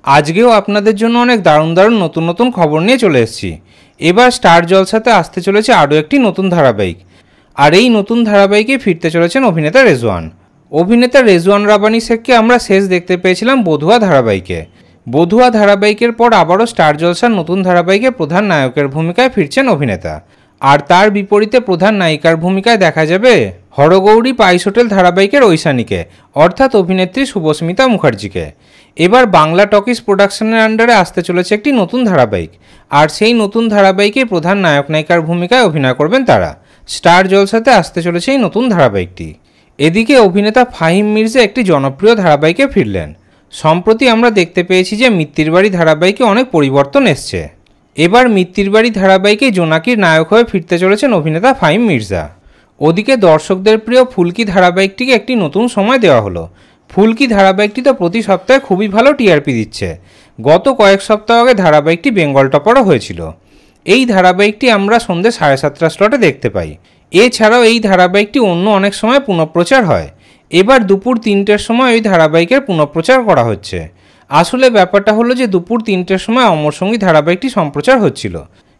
আজকেও আপনাদের জন্য অনেক দারুণ দারুণ নতুন নতুন খবর নিয়ে চলে এসেছি। এবার স্টার জলসাতে আসতে চলেছে আরও একটি নতুন ধারাবাহিক, আর এই নতুন ধারাবাহিকে ফিরতে চলেছেন অভিনেতা রেজওয়ান। অভিনেতা রেজওয়ান রাব্বানী শেখকে আমরা শেষ দেখতে পেয়েছিলাম বধুয়া ধারাবাহিকে। বধুয়া ধারাবাহিকের পর আবারও স্টার জলসার নতুন ধারাবাহিকে প্রধান নায়কের ভূমিকায় ফিরছেন অভিনেতা, আর তার বিপরীতে প্রধান নায়িকার ভূমিকায় দেখা যাবে হরগৌরী পাইস হোটেল ধারাবাহিকের ঐশানীকে, অর্থাৎ অভিনেত্রী শুভস্মিতা মুখার্জিকে। এবার বাংলা টকিজ প্রোডাকশনের আন্ডারে আসতে চলেছে একটি নতুন ধারাবাহিক, আর সেই নতুন ধারাবাহিকে প্রধান নায়ক নায়িকার ভূমিকায় অভিনয় করবেন তারা। স্টার জলসাতে আসতে চলেছে এই নতুন ধারাবাহিকটি। এদিকে অভিনেতা ফাহিম মির্জা একটি জনপ্রিয় ধারাবাহিকে ফিরলেন। সম্প্রতি আমরা দেখতে পেয়েছি যে মিত্তির বাড়ি ধারাবাহিকে অনেক পরিবর্তন এসছে। এবার মিত্তির বাড়ি ধারাবাহিকে জোনাকির নায়ক হয়ে ফিরতে চলেছেন অভিনেতা ফাহিম মির্জা। ওদিকে দর্শকদের প্রিয় ফুলকি ধারাবাহিকটিকে একটি নতুন সময় দেওয়া হলো। ফুলকি ধারাবাহিকটি তো প্রতি সপ্তাহে খুবই ভালো টিআরপি দিচ্ছে। গত কয়েক সপ্তাহ আগে ধারাবাহিকটি বেঙ্গল টপারও হয়েছিল। এই ধারাবাহিকটি আমরা সন্ধ্যে 7:30 স্লটে দেখতে পাই। এছাড়াও এই ধারাবাহিকটি অন্য অনেক সময় পুনঃপ্রচার হয়। এবার দুপুর 3টের সময় ওই ধারাবাহিকের পুনঃপ্রচার করা হচ্ছে। আসলে ব্যাপারটা হলো যে দুপুর 3টের সময় অমরসঙ্গী ধারাবাহিকটি সম্প্রচার হচ্ছিল,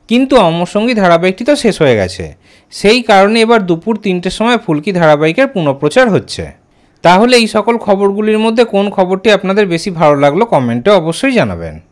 কিন্তু অমরসঙ্গী ধারাবাহিকটি তো শেষ হয়ে গেছে। সেই কারণে এবার দুপুর 3টের সময় ফুলকি ধারাবাহিকের পুনঃপ্রচার হচ্ছে। তাহলে এই সকল খবরগুলির মধ্যে কোন খবরটি আপনাদের বেশি ভালো লাগলো কমেন্টে অবশ্যই জানাবেন।